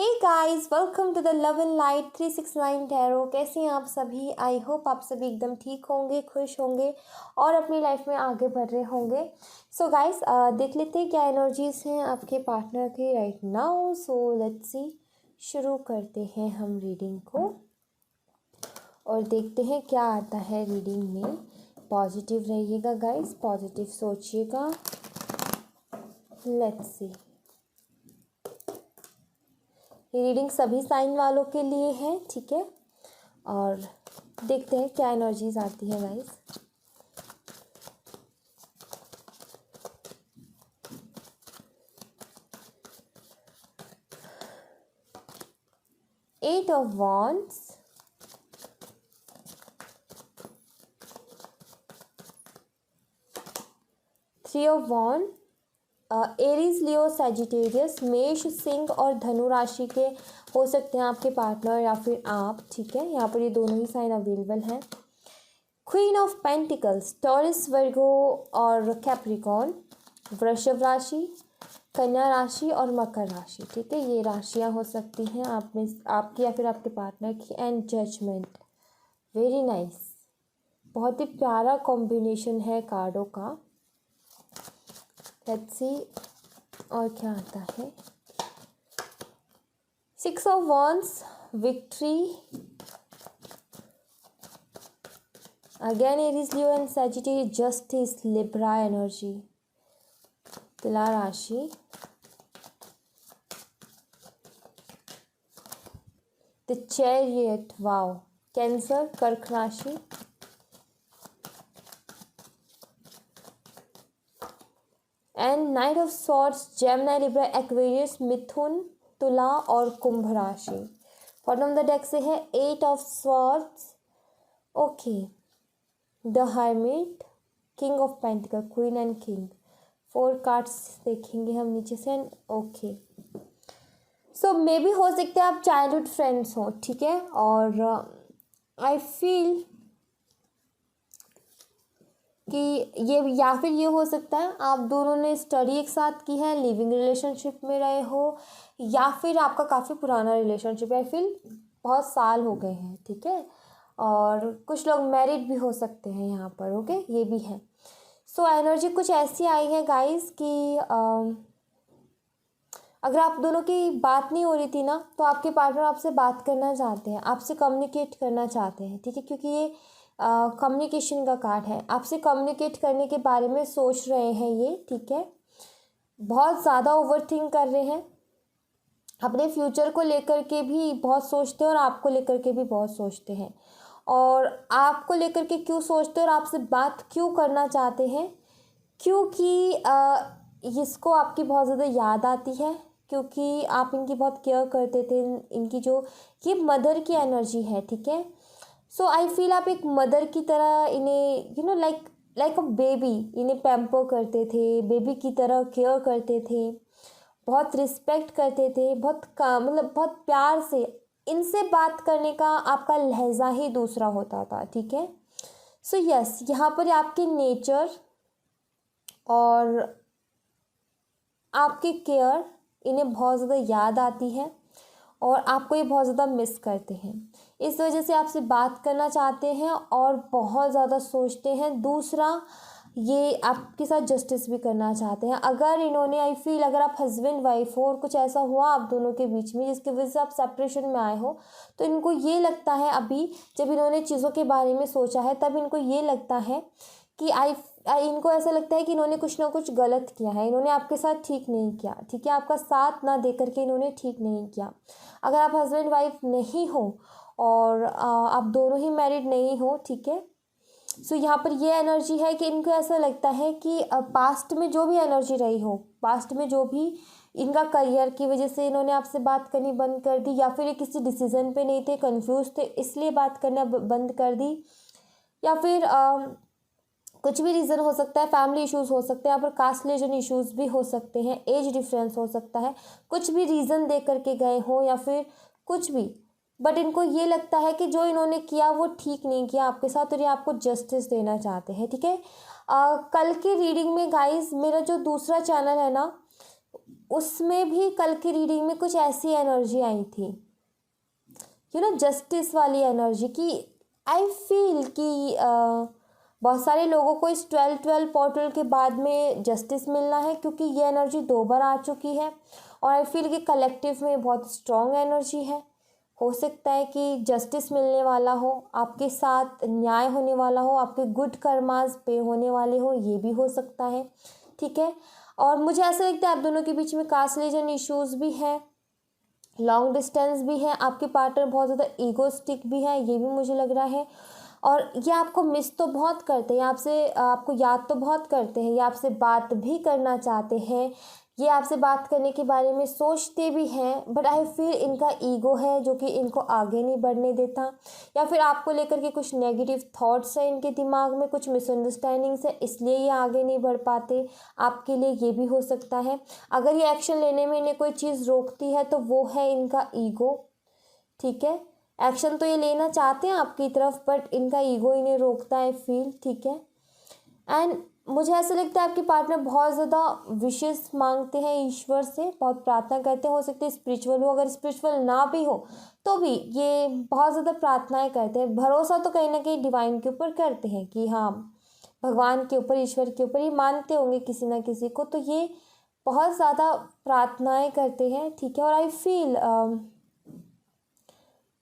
Hey guys, welcome to the love and light 369 tarot. कैसे हैं आप सभी? आई होप आप सभी एकदम ठीक होंगे, खुश होंगे और अपनी लाइफ में आगे बढ़ रहे होंगे। सो गाइस, देख लेते हैं क्या एनर्जीज हैं आपके पार्टनर की right now. So let's see, शुरू करते हैं हम रीडिंग को और देखते हैं क्या आता है रीडिंग में। पॉजिटिव रहिएगा गाइस, पॉजिटिव सोचिएगा। लेट्स सी, ये रीडिंग सभी साइन वालों के लिए है, ठीक है। और देखते हैं क्या एनर्जीज आती है guys. Eight of wands, three of wand, Aries, Leo, Sagittarius, मेष, सिंह और धनु राशि के हो सकते हैं आपके पार्टनर या फिर आप, ठीक है। यहाँ पर ये दोनों ही साइन अवेलेबल हैं। क्वीन ऑफ पेंटिकल्स, टॉरस, वर्गो और कैप्रिकॉर्न, वृषभ राशि, कन्या राशि और मकर राशि, ठीक है। ये राशियाँ हो सकती हैं आप में, आपकी या फिर आपके पार्टनर की। एंड जजमेंट, वेरी नाइस, बहुत ही प्यारा कॉम्बिनेशन है कार्डों का। लेट्स सी और क्या आता है। Six of wands, victory, again Aries, Leo and Sagittarius, justice, Libra energy, तुला राशि, द चैरियट, वाओ, कैंसर, कर्क राशि, and knight of swords, Gemini, Libra, Aquarius, मिथुन, तुला और कुंभ राशि। बॉटम ऑफ द डेक से है eight of swords, okay, the hermit, king of pentacle, queen and king. Four cards देखेंगे हम नीचे से। And okay, so maybe हो सकते हैं आप चाइल्डहुड फ्रेंड्स हो, ठीक है। और आई फील कि ये या फिर ये हो सकता है आप दोनों ने स्टडी एक साथ की है, लिविंग रिलेशनशिप में रहे हो, या फिर आपका काफ़ी पुराना रिलेशनशिप है। आई फील बहुत साल हो गए हैं, ठीक है। और कुछ लोग मैरिड भी हो सकते हैं यहाँ पर, ओके, ये भी है। सो एनर्जी कुछ ऐसी आई है गाइस कि अगर आप दोनों की बात नहीं हो रही थी ना, तो आपके पार्टनर आपसे बात करना चाहते हैं, आपसे कम्युनिकेट करना चाहते हैं, ठीक है। क्योंकि ये कम्युनिकेशन का कार्ड है, आपसे कम्युनिकेट करने के बारे में सोच रहे हैं ये, ठीक है। बहुत ज़्यादा ओवरथिंक कर रहे हैं, अपने फ्यूचर को लेकर के भी बहुत सोचते हैं और आपको लेकर के भी बहुत सोचते हैं। और आपको लेकर के क्यों सोचते हैं और आपसे बात क्यों करना चाहते हैं? क्योंकि इसको आपकी बहुत ज़्यादा याद आती है, क्योंकि आप इनकी बहुत केयर करते थे। इनकी जो ये मदर की एनर्जी है, ठीक है। सो आई फील आप एक मदर की तरह इन्हें, you know, like a baby, इन्हें पैम्पर करते थे, बेबी की तरह केयर करते थे, बहुत रिस्पेक्ट करते थे, मतलब बहुत प्यार से इनसे बात करने का आपका लहजा ही दूसरा होता था, ठीक है। सो यस, यहाँ पर आपके नेचर और आपकी केयर इन्हें बहुत ज़्यादा याद आती है और आपको ये बहुत ज़्यादा मिस करते हैं। इस वजह से आपसे बात करना चाहते हैं और बहुत ज़्यादा सोचते हैं। दूसरा, ये आपके साथ जस्टिस भी करना चाहते हैं। अगर इन्होंने, आई फील, अगर आप हस्बैंड वाइफ हो और कुछ ऐसा हुआ आप दोनों के बीच में जिसकी वजह से आप सेपरेशन में आए हो, तो इनको ये लगता है, अभी जब इन्होंने चीज़ों के बारे में सोचा है तब इनको ये लगता है कि इनको ऐसा लगता है कि इन्होंने कुछ ना कुछ गलत किया है, इन्होंने आपके साथ ठीक नहीं किया, ठीक है। आपका साथ ना दे करके इन्होंने ठीक नहीं किया। अगर आप हस्बैंड वाइफ नहीं हो और आप दोनों ही मैरिड नहीं हो, ठीक है। सो यहाँ पर ये एनर्जी है कि इनको ऐसा लगता है कि पास्ट में जो भी एनर्जी रही हो, पास्ट में जो भी इनका करियर की वजह से इन्होंने आपसे बात करनी बंद कर दी, या फिर ये किसी डिसीजन पे नहीं थे, कंफ्यूज थे, इसलिए बात करना बंद कर दी, या फिर कुछ भी रीज़न हो सकता है। फैमिली इश्यूज़ हो सकते हैं, यहाँ पर कास्ट रिलीजन इश्यूज़ भी हो सकते हैं, एज डिफरेंस हो सकता है, कुछ भी रीज़न दे करके गए हो या फिर कुछ भी। बट इनको ये लगता है कि जो इन्होंने किया वो ठीक नहीं किया आपके साथ और ये आपको जस्टिस देना चाहते हैं, ठीक है। कल की रीडिंग में गाइस, मेरा जो दूसरा चैनल है ना, उसमें भी कल की रीडिंग में कुछ ऐसी एनर्जी आई थी, जस्टिस वाली एनर्जी की। आई फील कि बहुत सारे लोगों को इस 12-12 पोर्टल के बाद में जस्टिस मिलना है, क्योंकि ये एनर्जी 2 बार आ चुकी है। और आई फील कि कलेक्टिव में बहुत स्ट्रॉन्ग एनर्जी है। हो सकता है कि जस्टिस मिलने वाला हो, आपके साथ न्याय होने वाला हो, आपके गुड कर्मास पे होने वाले हो, ये भी हो सकता है, ठीक है। और मुझे ऐसा लगता है आप दोनों के बीच में कास्ट रिलीजन इश्यूज़ भी हैं, लॉन्ग डिस्टेंस भी है, आपके पार्टनर बहुत ज़्यादा ईगोस्टिक भी है, ये भी मुझे लग रहा है। और ये आपको मिस तो बहुत करते हैं, आपको याद तो बहुत करते हैं, ये आपसे बात भी करना चाहते हैं, ये आपसे बात करने के बारे में सोचते भी हैं, बट आई फील इनका ईगो है जो कि इनको आगे नहीं बढ़ने देता, या फिर आपको लेकर के कुछ नेगेटिव थॉट्स हैं इनके दिमाग में, कुछ मिसअंडरस्टैंडिंग्स है, इसलिए ये आगे नहीं बढ़ पाते। आपके लिए ये भी हो सकता है। अगर ये एक्शन लेने में इन्हें कोई चीज़ रोकती है तो वो है इनका ईगो, ठीक है। एक्शन तो ये लेना चाहते हैं आपकी तरफ, बट इनका ईगो इन्हें रोकता है, फील, ठीक है। एंड मुझे ऐसा लगता है आपके पार्टनर बहुत ज़्यादा विशेष मांगते हैं ईश्वर से, बहुत प्रार्थना करते हैं। हो सकते हैं स्पिरिचुअल हो, अगर स्पिरिचुअल ना भी हो तो भी ये बहुत ज़्यादा प्रार्थनाएं करते हैं। भरोसा तो कहीं ना कहीं डिवाइन के ऊपर करते हैं कि हाँ, भगवान के ऊपर, ईश्वर के ऊपर ये मानते होंगे किसी ना किसी को, तो ये बहुत ज़्यादा प्रार्थनाएं करते हैं, ठीक है। और आई फील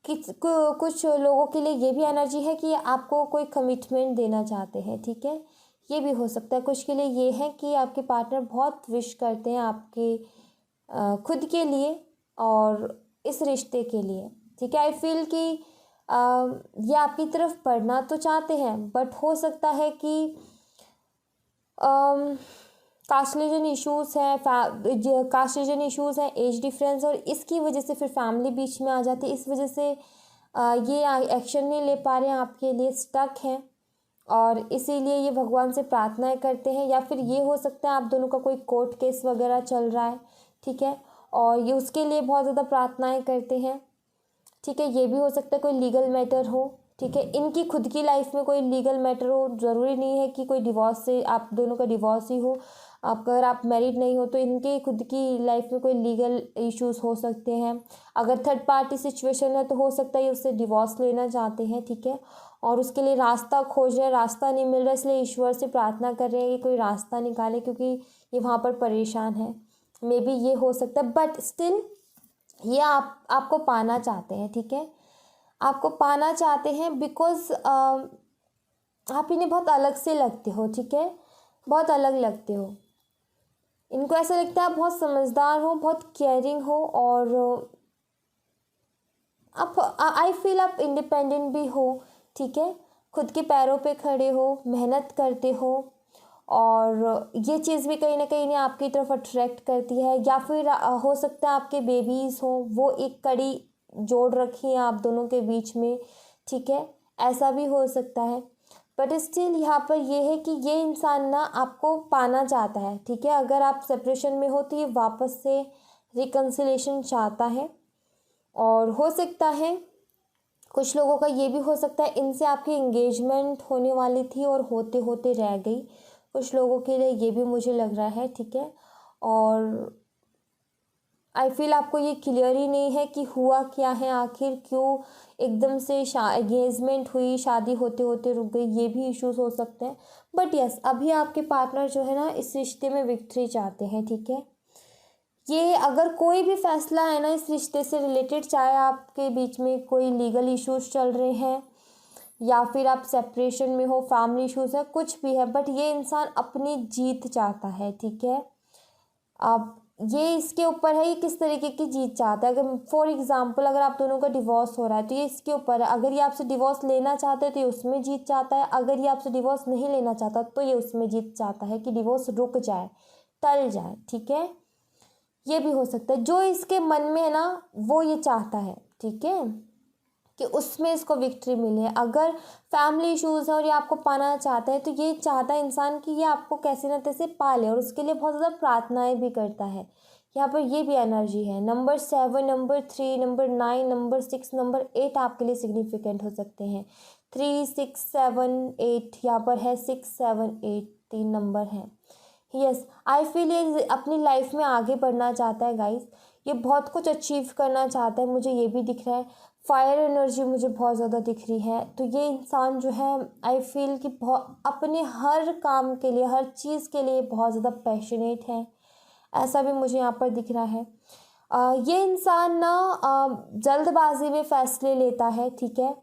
कुछ लोगों के लिए ये भी एनर्जी है कि आपको कोई कमिटमेंट देना चाहते हैं, ठीक है। ये भी हो सकता है। कुछ के लिए ये है कि आपके पार्टनर बहुत विश करते हैं आपके खुद के लिए और इस रिश्ते के लिए, ठीक है। आई फील कि ये आपकी तरफ बढ़ना तो चाहते हैं, बट हो सकता है कि कास्ट रिलीजन इशूज़ हैं, कास्ट रिलीजन इशूज़ हैं, एज डिफरेंस, और इसकी वजह से फिर फैमिली बीच में आ जाती है। इस वजह से ये एक्शन नहीं ले पा रहे हैं, आपके लिए स्टक हैं, और इसीलिए ये भगवान से प्रार्थनाएं करते हैं। या फिर ये हो सकता है आप दोनों का कोई कोर्ट केस वगैरह चल रहा है, ठीक है, और ये उसके लिए बहुत ज़्यादा प्रार्थनाएं करते हैं, ठीक है। ये भी हो सकता है कोई लीगल मैटर हो, ठीक है। इनकी खुद की लाइफ में कोई लीगल मैटर हो, ज़रूरी नहीं है कि कोई डिवोर्स से आप दोनों का डिवोर्स ही हो। अगर आप मैरिड नहीं हो तो इनके खुद की लाइफ में कोई लीगल इश्यूज हो सकते हैं। अगर थर्ड पार्टी सिचुएशन है तो हो सकता है उससे डिवोर्स लेना चाहते हैं, ठीक है। और उसके लिए रास्ता खोज रहे हैं, रास्ता नहीं मिल रहा, इसलिए ईश्वर से प्रार्थना कर रहे हैं कि कोई रास्ता निकाले, क्योंकि ये वहाँ पर परेशान है। मे बी ये हो सकता है, बट स्टिल ये आपको पाना चाहते हैं, ठीक है। आपको पाना चाहते हैं बिकॉज आप इन्हें बहुत अलग से लगते हो, ठीक है, बहुत अलग लगते हो। इनको ऐसा लगता है आप बहुत समझदार हो, बहुत केयरिंग हो, और आप आई फील आप इंडिपेंडेंट भी हो, ठीक है, खुद के पैरों पे खड़े हो, मेहनत करते हो, और ये चीज़ भी कहीं ना कहीं इन्हें आपकी तरफ अट्रैक्ट करती है। या फिर हो सकता है आपके बेबीज़ हो, वो एक कड़ी जोड़ रखी है आप दोनों के बीच में, ठीक है, ऐसा भी हो सकता है। बट स्टिल यहाँ पर ये है कि ये इंसान ना आपको पाना चाहता है, ठीक है। अगर आप सेपरेशन में हो तो ये वापस से रिकन्सिलेशन चाहता है, और हो सकता है कुछ लोगों का ये भी हो सकता है इनसे आपकी एंगेजमेंट होने वाली थी और होते होते रह गई, कुछ लोगों के लिए ये भी मुझे लग रहा है, ठीक है। और आई फील आपको ये क्लियर ही नहीं है कि हुआ क्या है, आखिर क्यों एकदम से एंगेजमेंट हुई, शादी होते होते रुक गई, ये भी इश्यूज हो सकते हैं। बट यस, अभी आपके पार्टनर जो है ना इस रिश्ते में विक्ट्री चाहते हैं, ठीक है। ये अगर कोई भी फैसला है ना इस रिश्ते से रिलेटेड, चाहे आपके बीच में कोई लीगल इश्यूज चल रहे हैं या फिर आप सेपरेशन में हो, फैमिली इश्यूज है, कुछ भी है, बट ये इंसान अपनी जीत चाहता है, ठीक है। अब ये इसके ऊपर है, ये किस तरीके की जीत चाहता है। अगर फॉर एग्जांपल अगर आप दोनों का डिवोर्स हो रहा है तो ये इसके ऊपर है। अगर ये आपसे डिवोर्स लेना चाहते हैं तो ये उसमें जीत चाहता है, अगर ये आपसे डिवोर्स नहीं लेना चाहता तो ये उसमें जीत चाहता है कि डिवोर्स रुक जाए, टल जाए, ठीक है। ये भी हो सकता है, जो इसके मन में है ना वो ये चाहता है, ठीक है, कि उसमें इसको विक्ट्री मिले। अगर फैमिली इश्यूज है और ये आपको पाना चाहता है तो ये चाहता है इंसान कि ये आपको कैसे ना कैसे पाले, और उसके लिए बहुत ज़्यादा प्रार्थनाएं भी करता है। यहाँ पर ये भी एनर्जी है। Number 7, number 3, number 9, number 6, number 8 आपके लिए सिग्निफिकेंट हो सकते हैं। 3, 6, 7, 8 यहाँ पर है, 6, 7, 8 3 नंबर हैं। यस, आई फील ये अपनी लाइफ में आगे बढ़ना चाहता है गाइस, ये बहुत कुछ अचीव करना चाहता है, मुझे ये भी दिख रहा है। फायर एनर्जी मुझे बहुत ज़्यादा दिख रही है। तो ये इंसान जो है आई फील कि बहुत अपने हर काम के लिए, हर चीज़ के लिए बहुत ज़्यादा पैशनेट है, ऐसा भी मुझे यहाँ पर दिख रहा है। ये इंसान ना जल्दबाजी में फ़ैसले लेता है, ठीक है,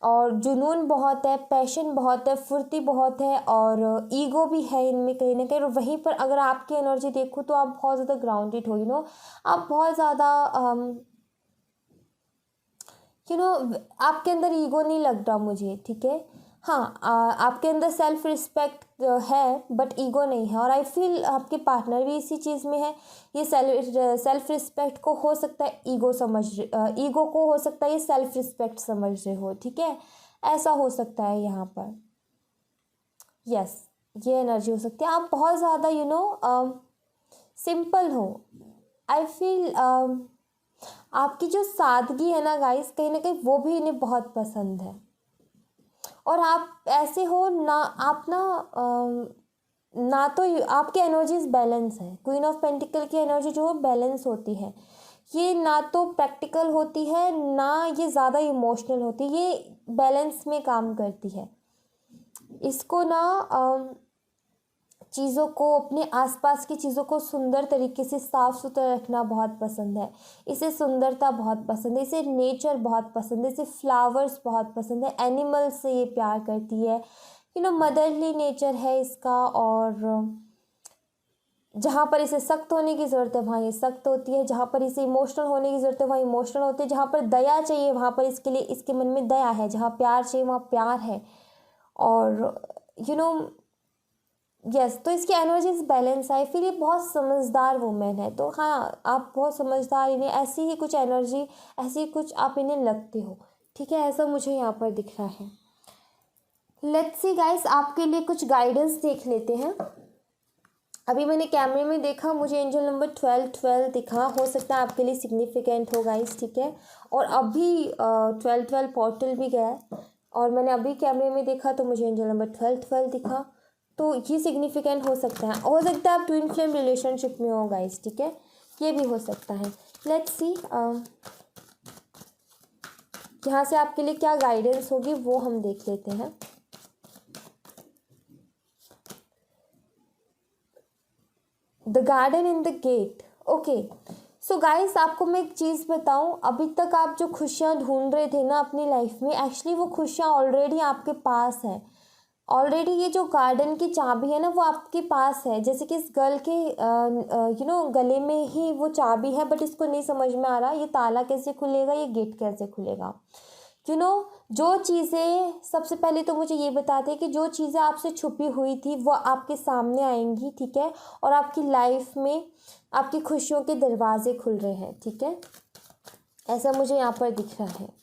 और जुनून बहुत है, पैशन बहुत है, फुर्ती बहुत है, और ईगो भी है इनमें कहीं ना कहीं। और वहीं पर अगर आपकी एनर्जी देखूँ तो आप बहुत ज़्यादा ग्राउंडेड हो, आप बहुत ज़्यादा आपके अंदर ईगो नहीं लग रहा मुझे, ठीक है। हाँ, आपके अंदर सेल्फ रिस्पेक्ट है बट ईगो नहीं है, और आई फील आपके पार्टनर भी इसी चीज़ में है। ये सेल्फ रिस्पेक्ट को हो सकता है ईगो को हो सकता है ये सेल्फ रिस्पेक्ट समझ रहे हो, ठीक है, ऐसा हो सकता है यहाँ पर। यस, ये एनर्जी हो सकती है। आप बहुत ज़्यादा सिंपल हो, आई फील आपकी जो सादगी है ना गाइस, कहीं ना कहीं वो भी इन्हें बहुत पसंद है। और आप ऐसे हो ना, आप ना तो आपकी एनर्जीज बैलेंस है। क्वीन ऑफ पेंटिकल की एनर्जी जो है बैलेंस होती है, ये ना तो प्रैक्टिकल होती है ना ये ज़्यादा इमोशनल होती है, ये बैलेंस में काम करती है। इसको ना चीज़ों को, अपने आसपास की चीज़ों को सुंदर तरीके से साफ़ सुथरा रखना बहुत पसंद है। इसे सुंदरता बहुत पसंद है, इसे नेचर बहुत पसंद है, इसे फ्लावर्स बहुत पसंद है, एनिमल्स से ये प्यार करती है। मदरली नेचर है इसका। और जहाँ पर इसे सख्त होने की ज़रूरत है वहाँ ये सख्त होती है, जहाँ पर इसे इमोशनल होने की ज़रूरत है वहाँ इमोशनल होती है, जहाँ पर दया चाहिए वहाँ पर इसके लिए, इसके मन में दया है, जहाँ प्यार चाहिए वहाँ प्यार है। और यस, तो इसकी एनर्जीज बैलेंस है। फिर ये बहुत समझदार वुमेन है। तो हाँ, आप बहुत समझदार, इन्हें ऐसी ही कुछ एनर्जी, ऐसी कुछ आप इन्हें लगते हो, ठीक है, ऐसा मुझे यहाँ पर दिख रहा है। लेट्स सी गाइस, आपके लिए कुछ गाइडेंस देख लेते हैं। अभी मैंने कैमरे में देखा, मुझे एंजल नंबर 12 दिखा, हो सकता है आपके लिए सिग्निफिकेंट हो गाइस, ठीक है। और अभी 12 पोर्टल भी गया है, और मैंने अभी कैमरे में देखा तो मुझे एंजल नंबर 12 दिखा, तो ये सिग्निफिकेंट हो सकता है। आप ट्विन फ्लेम रिलेशनशिप में हो गाइस, ठीक है, ये भी हो सकता है। लेट्स सी यहाँ से आपके लिए क्या गाइडेंस होगी वो हम देख लेते हैं। The garden in the gate, okay. So guys, आपको मैं एक चीज़ बताऊं, अभी तक आप जो खुशियां ढूंढ रहे थे ना अपनी लाइफ में, एक्चुअली वो खुशियां ऑलरेडी आपके पास है। ऑलरेडी ये जो गार्डन की चाबी है ना वो आपके पास है। जैसे कि इस गर्ल के गले में ही वो चाबी है, बट इसको नहीं समझ में आ रहा ये ताला कैसे खुलेगा, ये गेट कैसे खुलेगा। जो चीज़ें, सबसे पहले तो मुझे ये बताते हैं कि जो चीज़ें आपसे छुपी हुई थी वो आपके सामने आएंगी, ठीक है, और आपकी लाइफ में आपकी खुशियों के दरवाजे खुल रहे हैं, ठीक है, ऐसा मुझे यहाँ पर दिख रहा है।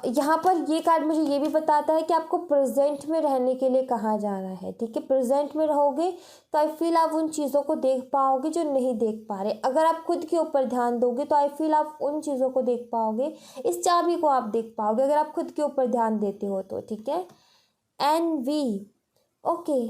यहाँ पर ये कार्ड मुझे ये भी बताता है कि आपको प्रेजेंट में रहने के लिए कहा जा रहा है, ठीक है। प्रेजेंट में रहोगे तो आई फील आप उन चीज़ों को देख पाओगे जो नहीं देख पा रहे। अगर आप खुद के ऊपर ध्यान दोगे तो आई फील आप उन चीज़ों को देख पाओगे, इस चाबी को आप देख पाओगे अगर आप खुद के ऊपर ध्यान देते हो तो, ठीक है। एनवी, ओके,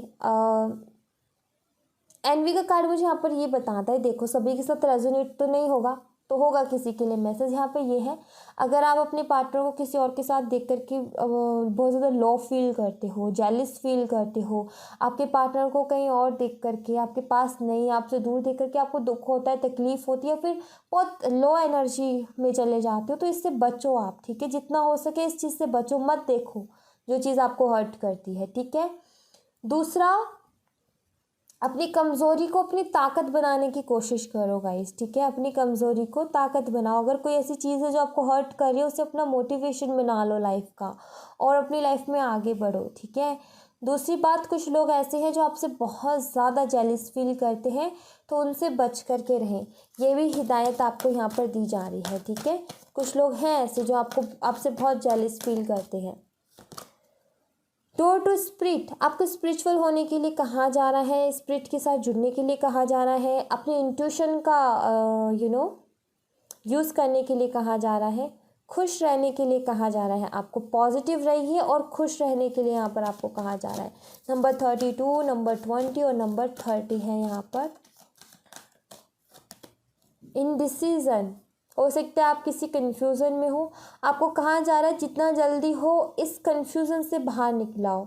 एनवी का कार्ड मुझे यहाँ पर ये बताता है, देखो सभी के साथ रेजोनेट तो नहीं होगा, तो होगा किसी के लिए मैसेज यहाँ पे ये है। अगर आप अपने पार्टनर को किसी और के साथ देख करके बहुत ज़्यादा लो फील करते हो, जेलिस फील करते हो, आपके पार्टनर को कहीं और देख करके, आपके पास नहीं, आपसे दूर देख करके आपको दुख होता है, तकलीफ होती है, फिर बहुत लो एनर्जी में चले जाते हो, तो इससे बचो आप, ठीक है। जितना हो सके इस चीज़ से बचो, मत देखो जो चीज़ आपको हर्ट करती है, ठीक है। दूसरा, अपनी कमज़ोरी को अपनी ताकत बनाने की कोशिश करो गाइस, ठीक है। अपनी कमज़ोरी को ताकत बनाओ। अगर कोई ऐसी चीज़ है जो आपको हर्ट कर रही है, उसे अपना मोटिवेशन बना लो लाइफ का, और अपनी लाइफ में आगे बढ़ो, ठीक है। दूसरी बात, कुछ लोग ऐसे हैं जो आपसे बहुत ज़्यादा जेलिस फील करते हैं, तो उनसे बच करके रहें। ये भी हिदायत आपको यहाँ पर दी जा रही है, ठीक है। कुछ लोग हैं ऐसे जो आपसे बहुत जेलिस फील करते हैं। डोर टू स्पिरिट, आपको स्पिरिचुअल होने के लिए कहा जा रहा है, स्पिरिट के साथ जुड़ने के लिए कहा जा रहा है, अपने इंट्यूशन का यूज़ करने के लिए कहा जा रहा है, खुश रहने के लिए कहा जा रहा है आपको, पॉजिटिव रहिए और खुश रहने के लिए यहाँ पर आपको कहा जा रहा है। नंबर 32, नंबर 20 और नंबर 30 है यहाँ पर। इनडिसीजन, हो सकता है आप किसी कन्फ्यूज़न में हो, आपको कहा जा रहा है जितना जल्दी हो इस कन्फ्यूज़न से बाहर निकलाओ।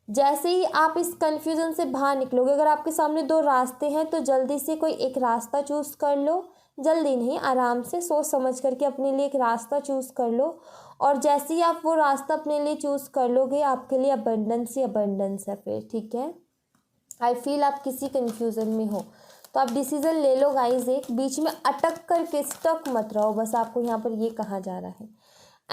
जैसे ही आप इस कन्फ्यूज़न से बाहर निकलोगे, अगर आपके सामने दो रास्ते हैं तो जल्दी से कोई एक रास्ता चूज़ कर लो, जल्दी नहीं, आराम से सोच समझ करके अपने लिए एक रास्ता चूज़ कर लो। और जैसे ही आप वो रास्ता अपने लिए चूज़ कर लोगे, आपके लिए अबंडेंस ही अबंडेंस है फिर, ठीक है। आई फील आप किसी कन्फ्यूज़न में हो तो आप डिसीज़न ले लो गाइज, एक बीच में अटक करके स्टक मत रहो, बस आपको यहाँ पर ये कहा जा रहा है।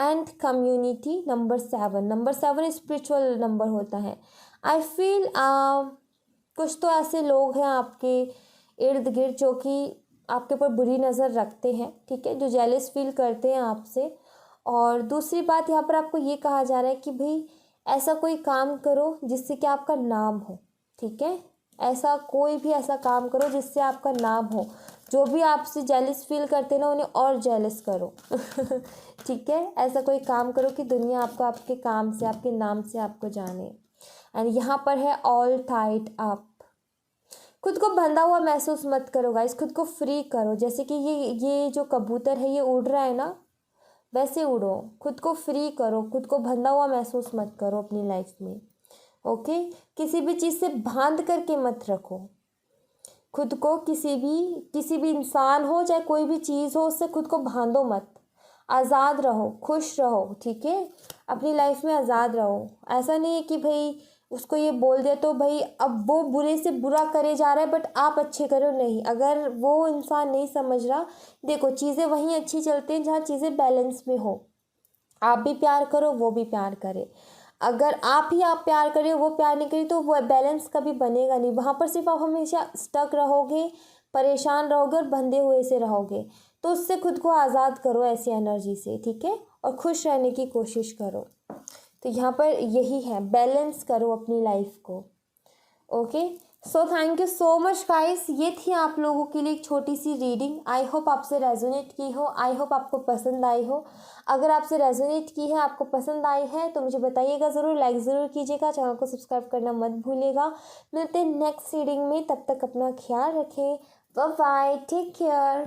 And community number 7, number 7 spiritual number होता है। आई फील कुछ तो ऐसे लोग हैं आपके इर्द गिर्द जो कि आपके ऊपर बुरी नज़र रखते हैं, ठीक है, जो जेलस फील करते हैं आपसे। और दूसरी बात यहाँ पर आपको ये कहा जा रहा है कि भाई ऐसा कोई काम करो जिससे कि आपका नाम हो, ठीक है, ऐसा कोई भी ऐसा काम करो जिससे आपका नाम हो। जो भी आपसे जेलस फील करते हैं ना, उन्हें और जेलस करो ठीक है, ऐसा कोई काम करो कि दुनिया आपको आपके काम से, आपके नाम से आपको जाने। एंड यहाँ पर है ऑल टाइट अप। खुद को बंधा हुआ महसूस मत करो गाइस, खुद को फ्री करो। जैसे कि ये जो कबूतर है ये उड़ रहा है ना, वैसे उड़ो, खुद को फ्री करो, खुद को बंधा हुआ महसूस मत करो अपनी लाइफ में। ओके, किसी भी चीज़ से बांध करके मत रखो खुद को, किसी भी इंसान हो चाहे कोई भी चीज़ हो, उससे खुद को बांधो मत। आज़ाद रहो, खुश रहो, ठीक है, अपनी लाइफ में आज़ाद रहो। ऐसा नहीं है कि भाई उसको ये बोल दिया तो भाई अब वो बुरे से बुरा करे जा रहा है बट आप अच्छे करो, नहीं। अगर वो इंसान नहीं समझ रहा, देखो चीज़ें वहीं अच्छी चलती हैं जहाँ चीज़ें बैलेंस में हो। आप भी प्यार करो, वो भी प्यार करे। अगर आप प्यार करें, वो प्यार नहीं करें, तो वो बैलेंस कभी बनेगा नहीं। वहाँ पर सिर्फ आप हमेशा स्टक रहोगे, परेशान रहोगे और बंधे हुए से रहोगे। तो उससे खुद को आज़ाद करो ऐसी एनर्जी से, ठीक है, और खुश रहने की कोशिश करो। तो यहाँ पर यही है, बैलेंस करो अपनी लाइफ को। Okay, so thank you so much guys, ये थी आप लोगों के लिए एक छोटी सी रीडिंग। आई होप आपसे रेजोनेट की हो, आई होप आपको पसंद आई हो। अगर आपसे रेजोनेट की है, आपको पसंद आई है तो मुझे बताइएगा ज़रूर, लाइक ज़रूर कीजिएगा, चैनल को सब्सक्राइब करना मत भूलिएगा। मिलते हैं नेक्स्ट रीडिंग में, तब तक अपना ख्याल रखें। Bye bye, take care.